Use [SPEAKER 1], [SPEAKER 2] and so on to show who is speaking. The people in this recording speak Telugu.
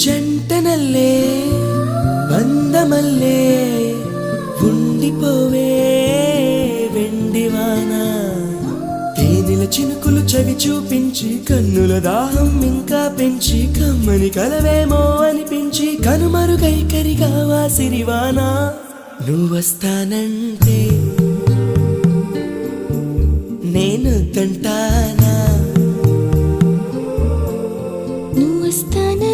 [SPEAKER 1] జంటనల్లే బంధమల్లే ఉండిపోవే వెండివాన తేనెల చినుకులు చవి చూపించి కన్నుల దాహం ఇంకా పెంచి కమ్మని కలవేమో అనిపించి కనుమరుగైకరిగా వాసిరివాన నువ్వొస్తానంటే నేను తంటానా
[SPEAKER 2] నువ్వొస్తానంటే